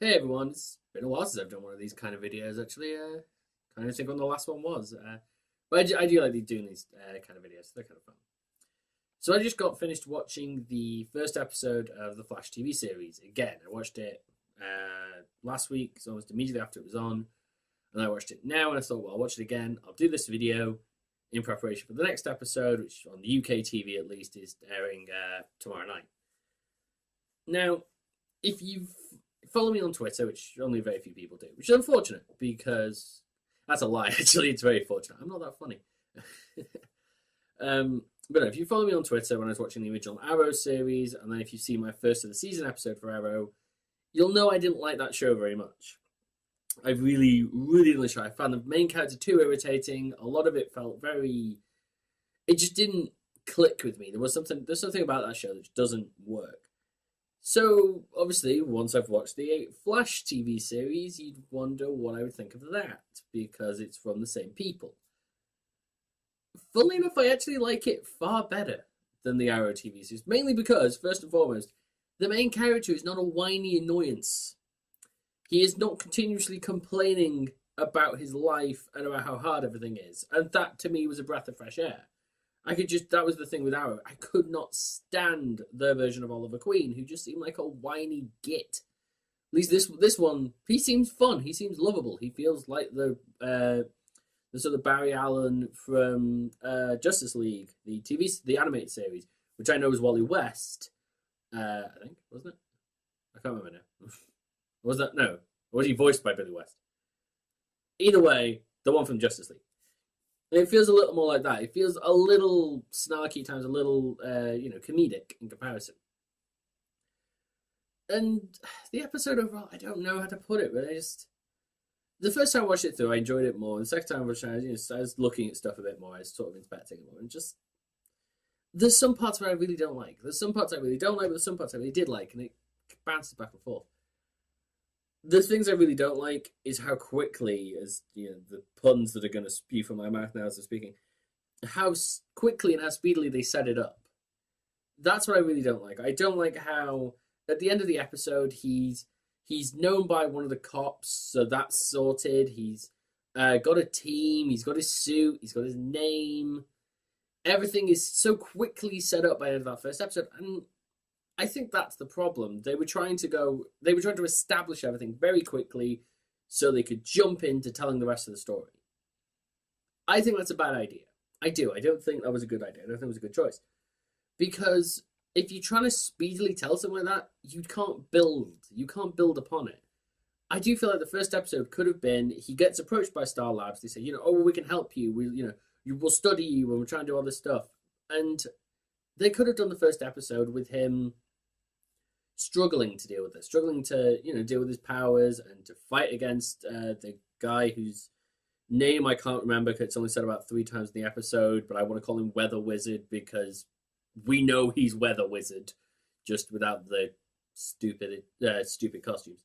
Hey everyone, it's been a while since I've done one of these kind of videos. Actually, kind of think when the last one was. But I do like doing these kind of videos. They're kind of fun. So I just got finished watching the first episode of the Flash TV series again. I watched it last week, so almost immediately after it was on, and I watched it now. And I thought, well, I'll watch it again. I'll do this video in preparation for the next episode, which on the UK TV at least is airing tomorrow night. Now, if you follow me on Twitter, which only very few people do, which is unfortunate because that's a lie. Actually, it's very fortunate. I'm not that funny. But if you follow me on Twitter when I was watching the original Arrow series, and then if you see my first of the season episode for Arrow, you'll know I didn't like that show very much. I really, really didn't try. I found the main character too irritating. A lot of it felt very. It just didn't click with me. There's something about that show that doesn't work. So, obviously, once I've watched the Flash TV series, you'd wonder what I would think of that, because it's from the same people. Funnily enough, I actually like it far better than the Arrow TV series, mainly because, first and foremost, the main character is not a whiny annoyance. He is not continuously complaining about his life and about how hard everything is, and that, to me, was a breath of fresh air. That was the thing with Arrow. I could not stand their version of Oliver Queen, who just seemed like a whiny git. At least this one, he seems fun. He seems lovable. He feels like the sort of Barry Allen from Justice League, the animated series, which I know is Wally West. I think, wasn't it? I can't remember now. Was that? No. Or was he voiced by Billy West? Either way, the one from Justice League. It feels a little more like that. It feels a little snarky, times a little, comedic in comparison. And the episode overall, I don't know how to put it, but the first time I watched it through, I enjoyed it more. And the second time I watched it, I was looking at stuff a bit more. I was sort of inspecting it more. And just, there's some parts where I really don't like. There's some parts I really don't like, but there's some parts I really did like. And it bounces back and forth. The things I really don't like is how quickly, as the puns that are going to spew from my mouth now as I'm speaking, how quickly and how speedily they set it up. That's what I really don't like. I don't like how at the end of the episode he's known by one of the cops, so that's sorted. He's got a team. He's got his suit. He's got his name. Everything is so quickly set up by the end of that first episode, and I think that's the problem. They were trying to establish everything very quickly so they could jump into telling the rest of the story. I think that's a bad idea. I do. I don't think that was a good idea. I don't think it was a good choice. Because if you're trying to speedily tell something like that, you can't build upon it. I do feel like the first episode could have been, he gets approached by Star Labs. They say, we can help you. We'll study you and we're trying to do all this stuff. And they could have done the first episode with him struggling to deal with this, struggling to deal with his powers and to fight against the guy whose name I can't remember because it's only said about 3 times in the episode, but I want to call him Weather Wizard because we know he's Weather Wizard, just without the stupid costumes.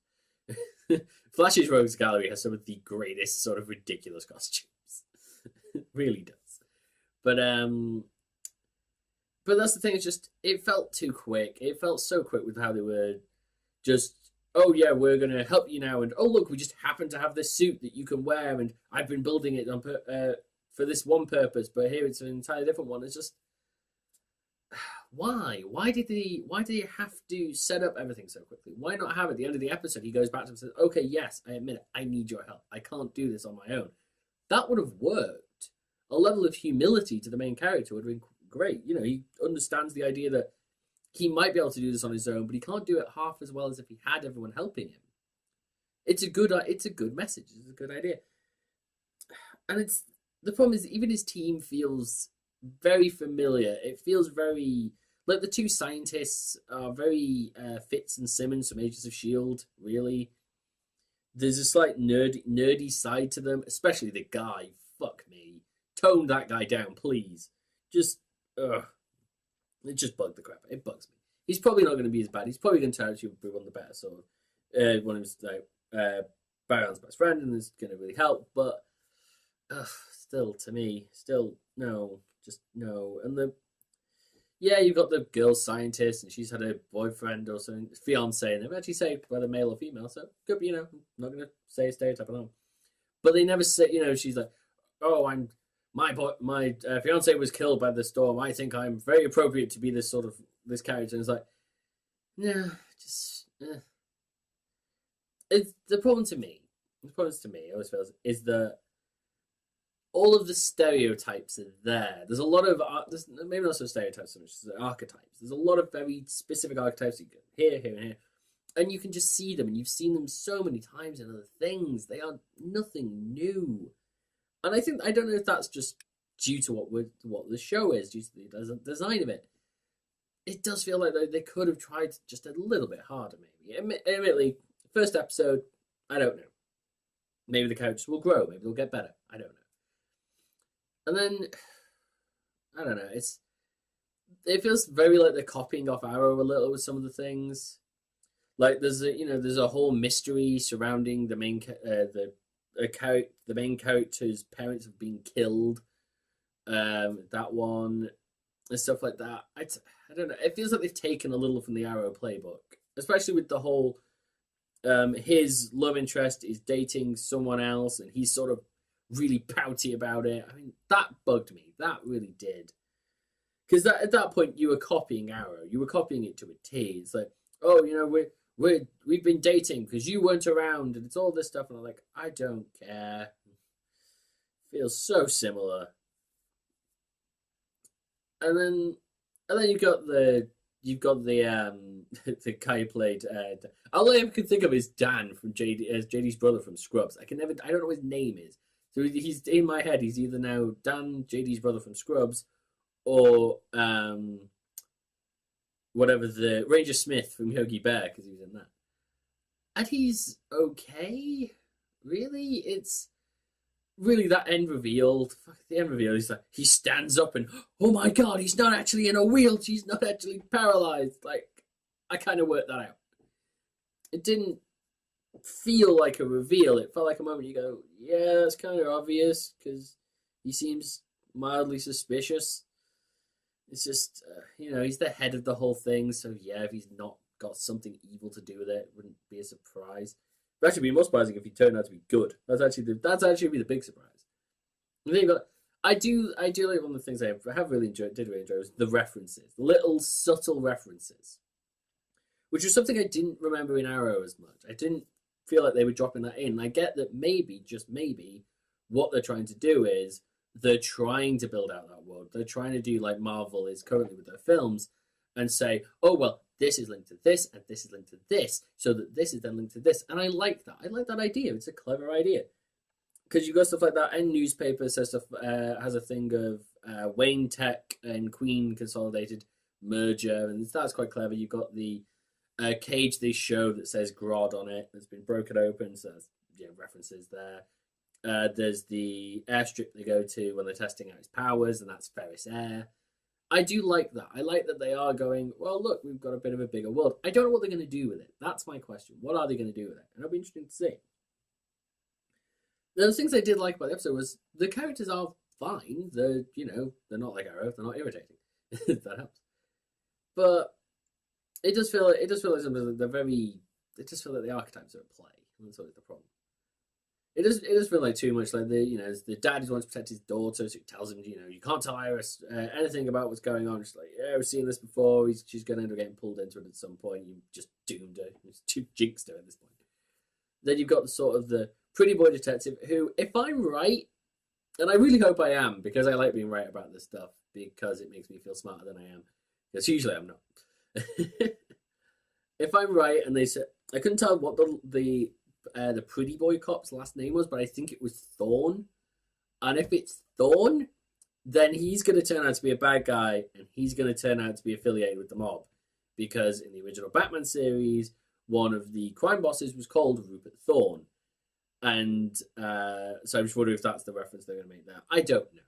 Flash's Rogues Gallery has some of the greatest sort of ridiculous costumes. It really does. But that's the thing, it felt too quick. It felt so quick with how they were just, oh yeah, we're going to help you now. And oh look, we just happen to have this suit that you can wear. And I've been building it for this one purpose, but here it's an entirely different one. It's just, why? Why did you have to set up everything so quickly? Why not have at the end of the episode, he goes back to him and says, okay, yes, I admit it. I need your help. I can't do this on my own. That would have worked. A level of humility to the main character would have been great. He understands the idea that he might be able to do this on his own, but he can't do it half as well as if he had everyone helping him. It's a good message. It's a good idea. And the problem is even his team feels very familiar. It feels very like the 2 scientists are very Fitz and Simmons from Agents of S.H.I.E.L.D., really. There's a slight nerdy side to them, especially the guy. Fuck me. Tone that guy down, please. It just bugged the crap. It bugs me. He's probably not going to be as bad. He's probably going to turn out to be one of the better sort of one of his Barry's best friend, and is going to really help. But still, to me, no, just no. And yeah, you've got the girl scientist, and she's had a boyfriend or something, fiance, and they're actually saved by the male or female. So could be, I'm not gonna say a stereotype at all. But they never say, she's like, oh, my fiance was killed by the storm. I think I'm very appropriate to be this sort of this character. And it's like, no, just it's the problem to me. The problem to me, I always feels, is that all of the stereotypes are there. There's a lot of maybe not so stereotypes so much as archetypes. There's a lot of very specific archetypes you get here, here, and here, and you can just see them, and you've seen them so many times in other things. They are nothing new, and I don't know if that's just due to what the show is, due to the design of it. It does feel like they could have tried just a little bit harder, maybe. Admittedly, first episode, I don't know. Maybe the characters will grow. Maybe they'll get better. I don't know. And then, I don't know. It feels very like they're copying off Arrow a little with some of the things. Like there's a whole mystery surrounding the main character's parents have been killed. That one and stuff like that. I don't know. It feels like they've taken a little from the Arrow playbook, especially with the whole. His love interest is dating someone else, and he's sort of really pouty about it. I mean, that bugged me. That really did. Because at that point, you were copying Arrow. You were copying it to a T. It's like, oh, we've been dating because you weren't around, and it's all this stuff. And I'm like, I don't care. Feels so similar. And then you've got the the guy who played. All I can think of is Dan from JD's brother from Scrubs. I don't know what his name is. So he's in my head. He's either now Dan, JD's brother from Scrubs, or whatever, the Ranger Smith from Yogi Bear, because he was in that. And he's okay. Really, it's really that end reveal. Fuck the end reveal. He's like, he stands up and, oh my god, he's not actually in a wheelchair. He's not actually paralyzed. Like, I kind of worked that out. It didn't feel like a reveal. It felt like a moment you go, yeah, that's kind of obvious because he seems mildly suspicious. It's just, he's the head of the whole thing. So yeah, if he's not got something evil to do with it, it wouldn't be a surprise. It'd actually be more surprising if he turned out to be good. That's actually the big surprise. I do like one of the things I have really enjoyed was the references, the little subtle references, which was something I didn't remember in Arrow as much. I didn't feel like they were dropping that in. I get that maybe, just maybe, what they're trying to do is they're trying to build out that world. They're trying to do like Marvel is currently with their films and say, oh, well, this is linked to this and this is linked to this, so that this is then linked to this. And I like that. I like that idea. It's a clever idea. Because you've got stuff like that, and newspaper says stuff, has a thing of Wayne Tech and Queen consolidated merger, and that's quite clever. You've got the cage they show that says Grodd on it that's been broken open, so there's references there. There's the airstrip they go to when they're testing out his powers, and that's Ferris Air. I do like that. I like that they are going, well, look, we've got a bit of a bigger world. I don't know what they're going to do with it. That's my question. What are they going to do with it? And it'll be interesting to see. The things I did like about the episode was the characters are fine. They're, they're not like Arrow. They're not irritating. That helps. But it does feel like something they're very. It just feels like the archetypes are at play. And that's always the problem. It does feel like too much like the dad who wants to protect his daughter, so he tells him, you can't tell Iris anything about what's going on. Just like, yeah, we've seen this before. She's going to end up getting pulled into it at some point. You just doomed her. It's too jinxed her at this point. Then you've got the sort of the pretty boy detective who, if I'm right, and I really hope I am, because I like being right about this stuff, because it makes me feel smarter than I am. Because usually I'm not. If I'm right, and they said, I couldn't tell what the pretty boy cop's last name was, but I think it was Thorn. And if it's Thorn, then he's going to turn out to be a bad guy, and he's going to turn out to be affiliated with the mob. Because in the original Batman series, one of the crime bosses was called Rupert Thorne. And so I'm just wondering if that's the reference they're going to make there. I don't know.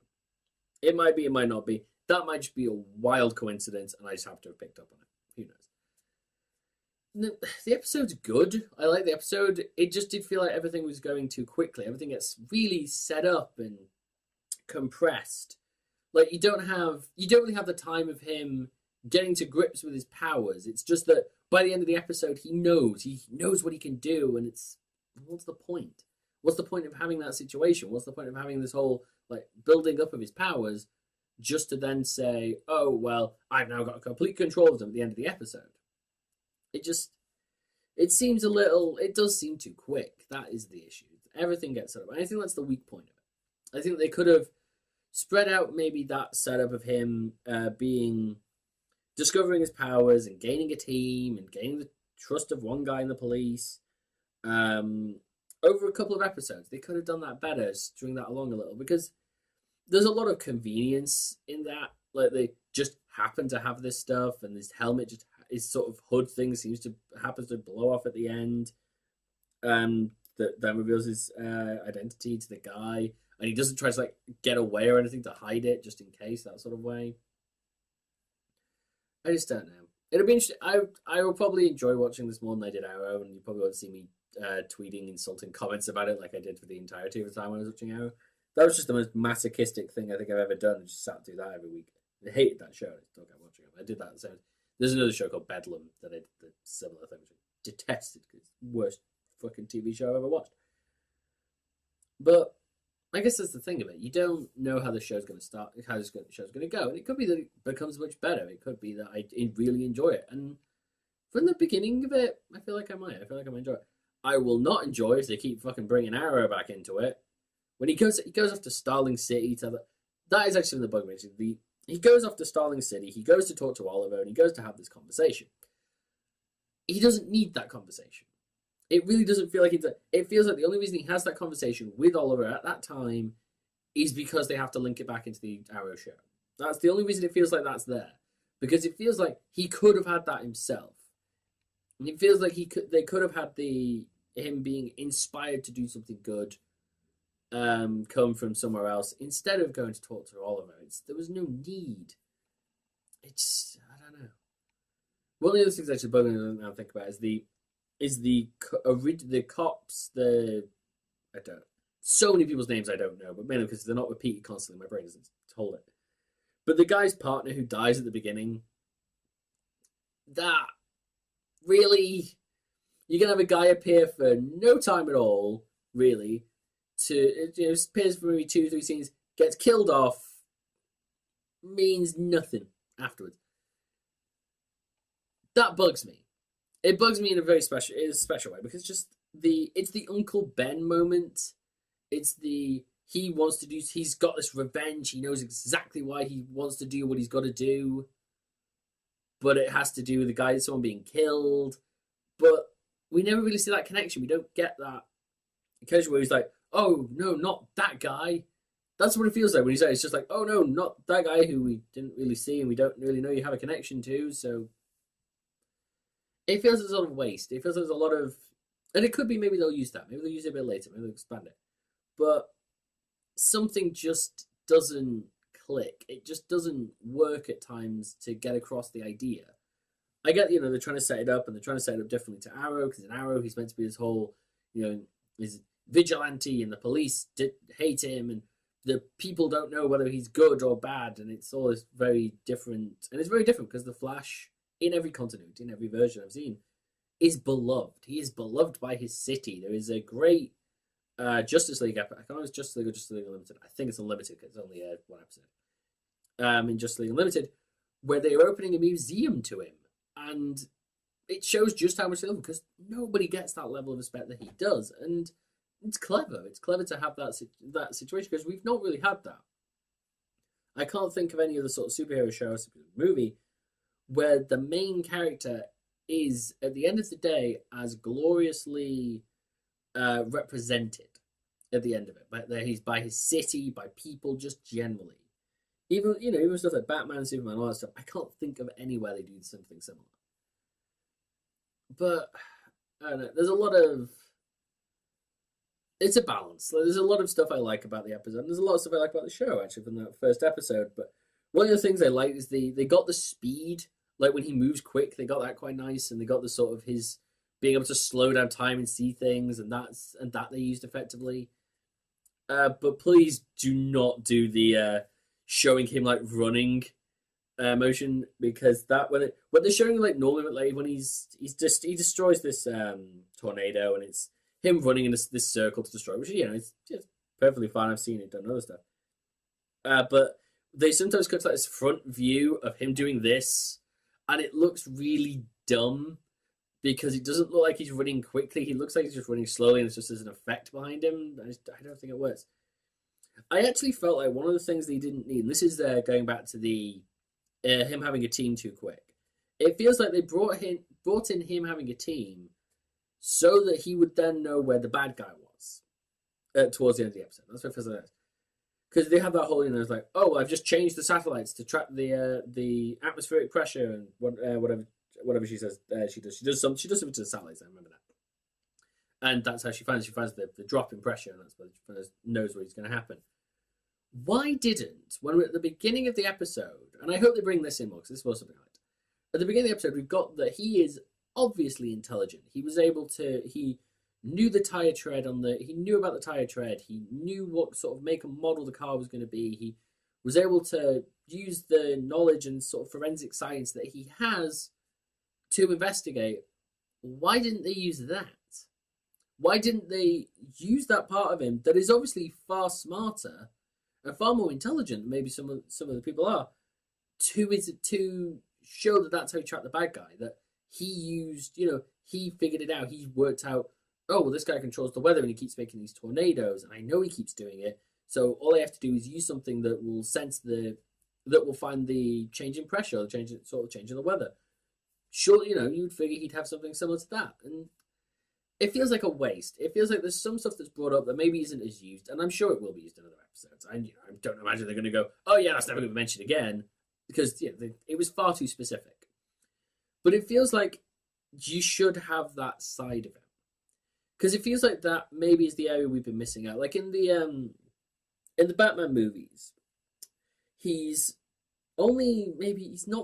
It might be, it might not be. That might just be a wild coincidence, and I just have to have picked up on it. Who knows? The episode's good. I like the episode. It just did feel like everything was going too quickly. Everything gets really set up and compressed. Like you don't really have the time of him getting to grips with his powers. It's just that by the end of the episode, he knows what he can do, and it's what's the point? What's the point of having that situation? What's the point of having this whole like building up of his powers just to then say, oh well, I've now got complete control of them at the end of the episode? It seems a little. It does seem too quick. That is the issue. Everything gets set up, and I think that's the weak point of it. I think they could have spread out maybe that setup of him discovering his powers and gaining a team and gaining the trust of one guy in the police over a couple of episodes. They could have done that better, string that along a little, because there's a lot of convenience in that. Like they just happen to have this stuff, and this helmet just his sort of hood thing happens to blow off at the end. That then reveals his identity to the guy, and he doesn't try to like get away or anything to hide it, just in case, that sort of way. I just don't know. It'll be interesting. I will probably enjoy watching this more than I did Arrow, and you probably won't see me tweeting insulting comments about it like I did for the entirety of the time when I was watching Arrow. That was just the most masochistic thing I think I've ever done. I just sat through that every week. I hated that show. I still kept watching it. I did that. So there's another show called Bedlam that I did the similar thing, which I detested because it's the worst fucking TV show I've ever watched. But I guess that's the thing of it. You don't know how the show's going to start, how the show's going to go. And it could be that it becomes much better. It could be that I really enjoy it. And from the beginning of it, I feel like I might. I feel like I might enjoy it. I will not enjoy it if they keep fucking bringing Arrow back into it. When he goes off to Starling City that is actually the bug me. He goes off to Starling City, he goes to talk to Oliver, and he goes to have this conversation. He doesn't need that conversation. It really doesn't feel like it feels like the only reason he has that conversation with Oliver at that time is because they have to link it back into the Arrow show. That's the only reason it feels like that's there. Because it feels like he could have had that himself. And it feels like they could have had him being inspired to do something good come from somewhere else instead of going to talk to Oliver. There was no need. I don't know. One of the other things actually bugging me now think about is the cops. I don't. So many people's names I don't know, but mainly because they're not repeated constantly. My brain doesn't hold it. But the guy's partner who dies at the beginning. That really, you're gonna have a guy appear for no time at all, really. Appears for maybe 2-3 scenes, gets killed off, means nothing afterwards. That bugs me. It bugs me in a very special way because it's the Uncle Ben moment. It's he's got this revenge. He knows exactly why he wants to do what he's got to do, but it has to do with someone being killed. But we never really see that connection. We don't get that occasion where he's like, oh no, not that guy. That's what it feels like when he's like, it's just like, oh no, not that guy who we didn't really see and we don't really know you have a connection to. So it feels as a lot of waste. It feels like there's a lot of, and it could be maybe they'll use that. Maybe they'll use it a bit later. Maybe they'll expand it. But something just doesn't click. It just doesn't work at times to get across the idea. I get, they're trying to set it up and they're trying to set it up differently to Arrow because in Arrow he's meant to be this whole, his vigilante and the police hate him and the people don't know whether he's good or bad, and it's all very different. And it's very different because the Flash, in every continuity, in every version I've seen, is beloved. He is beloved by his city. There is a great Justice League episode. I can't remember if it's Justice League or Justice League Unlimited. I think it's Unlimited because it's only one episode. In Justice League Unlimited, where they are opening a museum to him, and it shows just how much they love him because nobody gets that level of respect that he does, and it's clever. It's clever to have that situation because we've not really had that. I can't think of any other sort of superhero show or movie where the main character is, at the end of the day, as gloriously represented at the end of it. But he's by his city, by people, just generally. Even stuff like Batman, Superman, all that stuff. I can't think of anywhere they do something similar. But I don't know. There's a lot of. It's a balance. There's a lot of stuff I like about the episode. And there's a lot of stuff I like about the show, actually, from that first episode. But one of the things I like is they got the speed. Like, when he moves quick, they got that quite nice. And they got the sort of his being able to slow down time and see things. And that they used effectively. But please do not do the showing him, like, running motion, because that when they're showing like Nolan, like when he destroys this tornado, and it's him running in this circle to destroy, which it's just perfectly fine. I've seen it done other stuff, but they sometimes cut to like this front view of him doing this, and it looks really dumb because it doesn't look like he's running quickly. He looks like he's just running slowly, and it's just there's an effect behind him. I don't think it works. I actually felt like one of the things they didn't need, and this is going back to the him having a team too quick. It feels like they brought in him having a team so that he would then know where the bad guy was towards the end of the episode. That's what it feels like. Because they have that whole, it's like, oh, well, I've just changed the satellites to track the atmospheric pressure and whatever she says. She does something to the satellites. I remember that, and that's how she finds the drop in pressure, and that's where she knows what is going to happen. Why didn't, when we're at the beginning of the episode, and I hope they bring this in more because this was something like at the beginning of the episode, we've got that he is obviously intelligent. He was able to he knew the tire tread he knew about the tire tread. He knew what sort of make and model the car was going to be. He was able to use the knowledge and sort of forensic science that he has to investigate. Why didn't they use that? Why didn't they use that part of him that is obviously far smarter and far more intelligent than maybe some of the people are, to show that that's how he tracked the bad guy, that he used, he figured it out. He worked out, oh, well, this guy controls the weather and he keeps making these tornadoes, and I know he keeps doing it. So all I have to do is use something that will that will find the change in pressure, the change in the weather. Surely, you'd figure he'd have something similar to that. And it feels like a waste. It feels like there's some stuff that's brought up that maybe isn't as used, and I'm sure it will be used in other episodes. I don't imagine they're going to go, oh yeah, that's never going to be mentioned again, because it was far too specific. But it feels like you should have that side of it, because it feels like that maybe is the area we've been missing out. Like in the Batman movies, he's not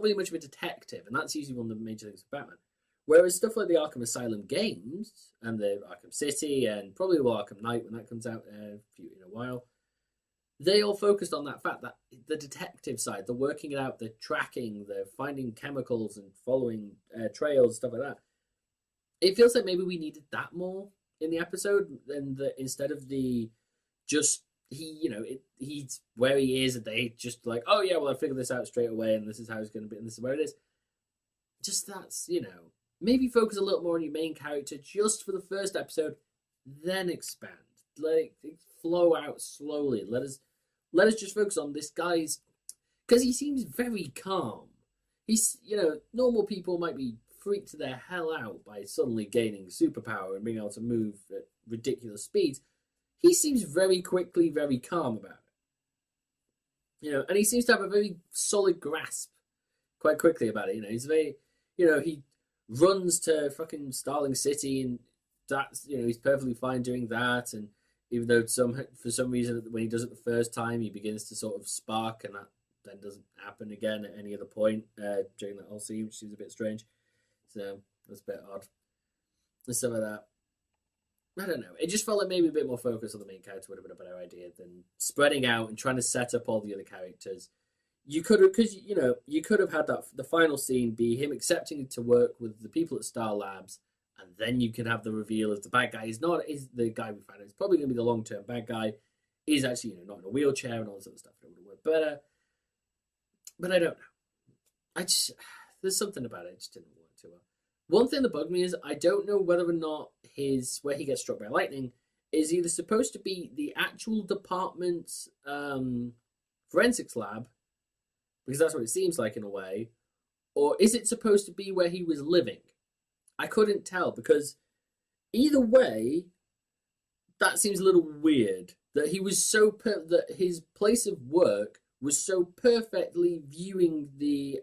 really much of a detective, and that's usually one of the major things of Batman. Whereas stuff like the Arkham Asylum games and the Arkham City and probably the Arkham Knight when that comes out in a while, they all focused on that fact that the detective side, the working it out, the tracking, the finding chemicals and following trails, stuff like that. It feels like maybe we needed that more in the episode than instead of the just he's where he is and they just like, oh yeah, well I figured this out straight away and this is how it's going to be and this is where it is. Just that's maybe focus a little more on your main character just for the first episode, then expand. Let it flow out slowly. Let us just focus on this guy's, because he seems very calm. He's normal people might be freaked their hell out by suddenly gaining superpower and being able to move at ridiculous speeds. He seems very quickly very calm about it. And he seems to have a very solid grasp quite quickly about it. He's very, he runs to fucking Starling City, and that's he's perfectly fine doing that. And even though for some reason when he does it the first time, he begins to sort of spark, and that then doesn't happen again at any other point during that whole scene, which seems a bit strange. So that's a bit odd. And stuff like that. I don't know. It just felt like maybe a bit more focus on the main character would have been a better idea than spreading out and trying to set up all the other characters. You could have, because you could have had that the final scene be him accepting to work with the people at Star Labs, and then you could have the reveal of the bad guy is the guy we found out. It's probably going to be the long-term bad guy. He's actually not in a wheelchair and all this other stuff. It would have worked better, but I don't know. There's something about it. It just didn't work too well. One thing that bugged me is I don't know whether or not where he gets struck by lightning is either supposed to be the actual department's forensics lab, because that's what it seems like in a way, or is it supposed to be where he was living? I couldn't tell, because either way, that seems a little weird. That he was that his place of work was so perfectly viewing the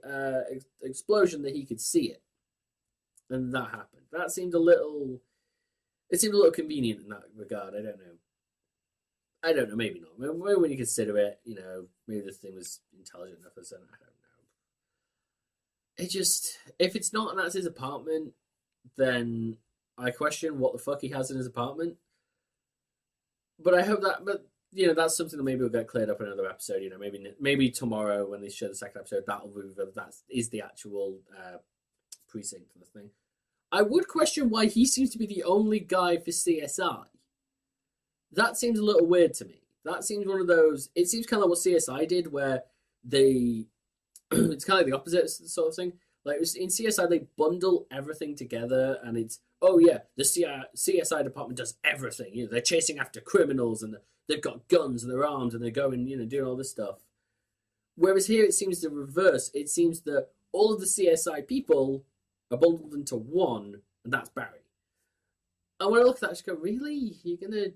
explosion that he could see it, and that happened. That seemed a little. It seemed a little convenient in that regard. I don't know. Maybe not. Maybe when you consider it, maybe this thing was intelligent enough or something. I don't know. It just, if it's not and that's his apartment, then I question what the fuck he has in his apartment. But I hope that. But that's something that maybe will get cleared up in another episode. Maybe tomorrow when they show the second episode, that'll be revealed. That is the actual precinct for the thing. I would question why he seems to be the only guy for CSI. That seems a little weird to me. That seems one of those. It seems kind of like what CSI did, where they. It's kind of like the opposite sort of thing. Like in CSI, they bundle everything together, and it's the CSI department does everything. They're chasing after criminals, and they've got guns and they're armed, and they're going, doing all this stuff. Whereas here, it seems the reverse. It seems that all of the CSI people are bundled into one, and that's Barry. And when I look at that, I just go, really? You're gonna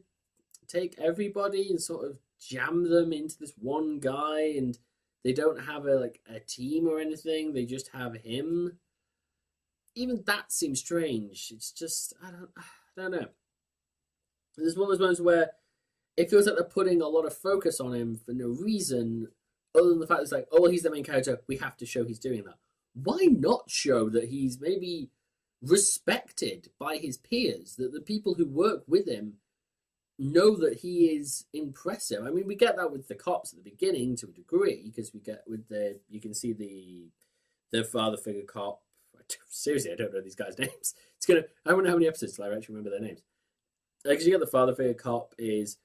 take everybody and sort of jam them into this one guy, and they don't have a team or anything. They just have him. Even that seems strange. It's just I don't know. There's one of those moments where it feels like they're putting a lot of focus on him for no reason, other than the fact that it's he's the main character. We have to show he's doing that. Why not show that he's maybe respected by his peers? That the people who work with him know that he is impressive. I mean, we get that with the cops at the beginning to a degree, because we get with you can see the father figure cop. Seriously, I don't know these guys' names. I wonder how many episodes till I actually remember their names. Because you get the father figure cop is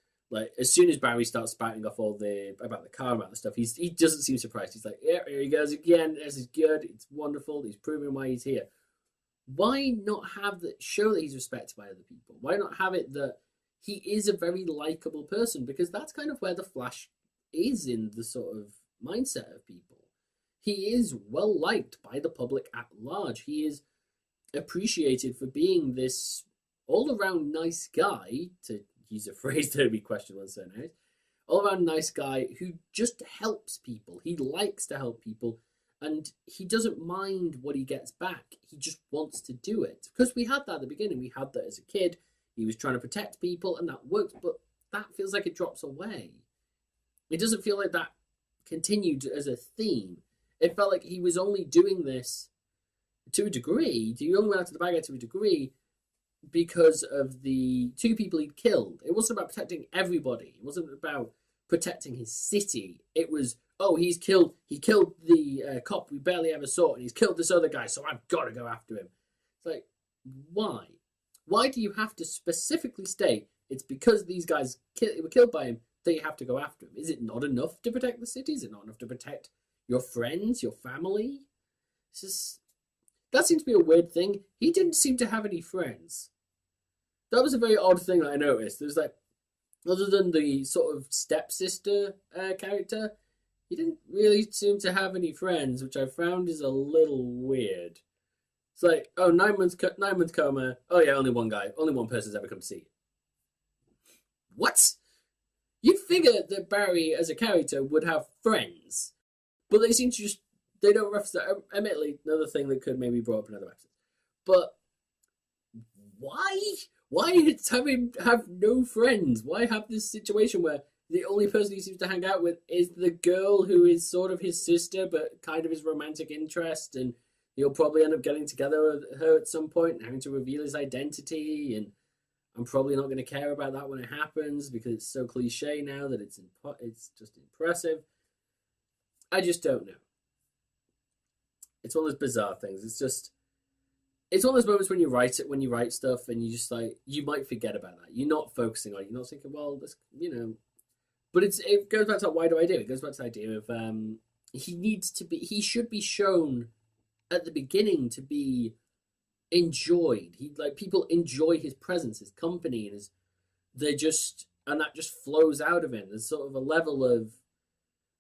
as soon as Barry starts spouting off all about the car, about the stuff, he doesn't seem surprised. He's like, yeah, here he goes again. This is good. It's wonderful. He's proving why he's here. Why not have show that he's respected by other people? Why not have it that he is a very likable person? Because that's kind of where the Flash is in the sort of mindset of people. He is well liked by the public at large. He is appreciated for being this all-around nice guy, to use a phrase that would be questionable in certain areas, all-around nice guy who just helps people. He likes to help people, and he doesn't mind what he gets back. He just wants to do it. Because we had that at the beginning. We had that as a kid. He was trying to protect people, and that worked, but that feels like it drops away. It doesn't feel like that continued as a theme. It felt like he was only doing this to a degree. He only went out to the bad guy to a degree because of the two people he'd killed. It wasn't about protecting everybody. It wasn't about protecting his city. It was, he killed the cop we barely ever saw, and he's killed this other guy, so I've got to go after him. It's like, why? Why do you have to specifically state it's because these guys were killed by him that you have to go after him? Is it not enough to protect the city? Is it not enough to protect your friends, your family? That seems to be a weird thing. He didn't seem to have any friends. That was a very odd thing that I noticed. There's other than the sort of stepsister character, he didn't really seem to have any friends, which I found is a little weird. It's like, 9 months coma. Oh yeah, only one guy. Only one person's ever come to see you. What? You'd figure that Barry, as a character, would have friends. But they seem to they don't reference that. Admittedly, another thing that could maybe be brought up in another episode. But why? Why have him have no friends? Why have this situation where the only person he seems to hang out with is the girl who is sort of his sister, but kind of his romantic interest, and he'll probably end up getting together with her at some point and having to reveal his identity, and I'm probably not going to care about that when it happens because it's so cliche now that it's just impressive. I just don't know. It's one of those bizarre things. It's one of those moments when you write stuff, and you just you might forget about that. You're not focusing on it. You're not thinking, well, this, But it goes back to why do I do it? It goes back to the idea of he should be shown at the beginning to be enjoyed. People enjoy his presence, his company, and that just flows out of him. There's sort of a level of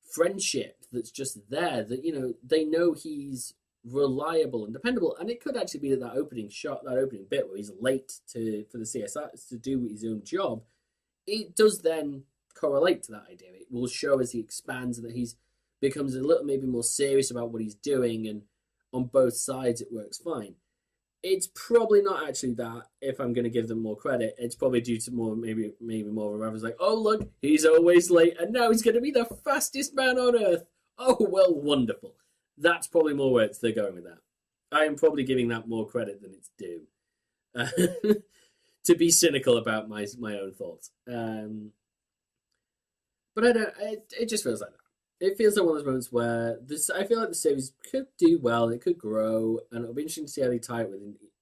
friendship that's just there that, they know he's reliable and dependable. And it could actually be that opening bit where he's late for the CSI to do his own job. It does then correlate to that idea. It will show as he expands that he's becomes a little maybe more serious about what he's doing, and on both sides it works fine. It's probably not actually that. If I'm going to give them more credit, it's probably due to maybe more of a reference like, oh look, he's always late, and now he's going to be the fastest man on earth. Oh well, wonderful. That's probably more where they're going with that. I am probably giving that more credit than it's due. To be cynical about my own thoughts. But I don't. It just feels like that. It feels like one of those moments where this. I feel like the series could do well. It could grow, and it'll be interesting to see how they tie it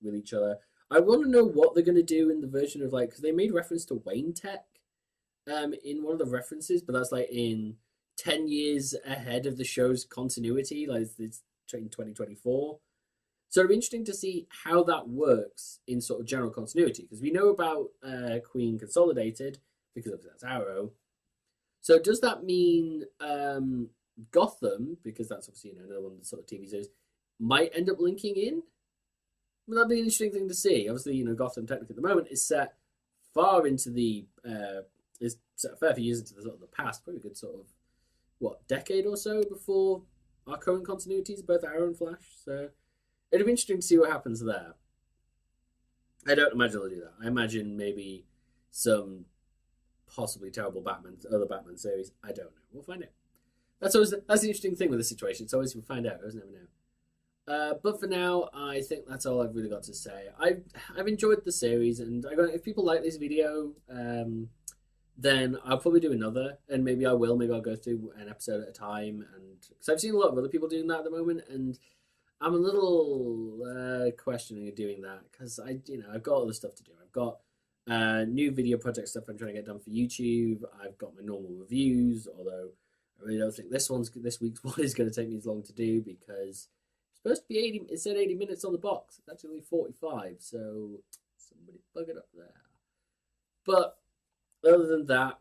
with each other. I want to know what they're going to do in the version of like because they made reference to Wayne Tech, in one of the references, but that's like in 10 years ahead of the show's continuity. Like it's in 2024. So it'll be interesting to see how that works in sort of general continuity because we know about Queen Consolidated because obviously that's Arrow. So does that mean Gotham, because that's obviously another one of the sort of TV series, might end up linking in? Well, that'd be an interesting thing to see. Obviously, Gotham technically at the moment is set far into the is set a fair few years into the sort of the past, probably a good sort of decade or so before our current continuities, both Arrow and Flash. So it'll be interesting to see what happens there. I don't imagine they'll do that. I imagine maybe some possibly terrible other Batman series. I don't know. We'll find out. That's the interesting thing with the situation. It's always we'll find out. Always never know. But for now, I think that's all I've really got to say. I've enjoyed the series, and if people like this video, then I'll probably do another, and maybe I will. Maybe I'll go through an episode at a time, and because I've seen a lot of other people doing that at the moment, and I'm a little questioning of doing that because I've got other stuff to do. I've got new video project stuff I'm trying to get done for YouTube. I've got my normal reviews, although I really don't think this week's one is going to take me as long to do because it's supposed to be 80. It said 80 minutes on the box. It's actually 45. So somebody bug it up there. But other than that,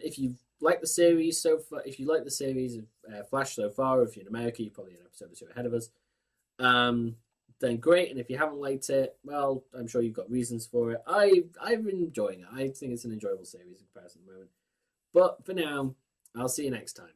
if you've liked the series so far, if you like the series of Flash so far, or if you're in America, you're probably an episode or two ahead of us. Then great, and if you haven't liked it, well, I'm sure you've got reasons for it. I've been enjoying it. I think it's an enjoyable series in comparison at the moment. But for now, I'll see you next time.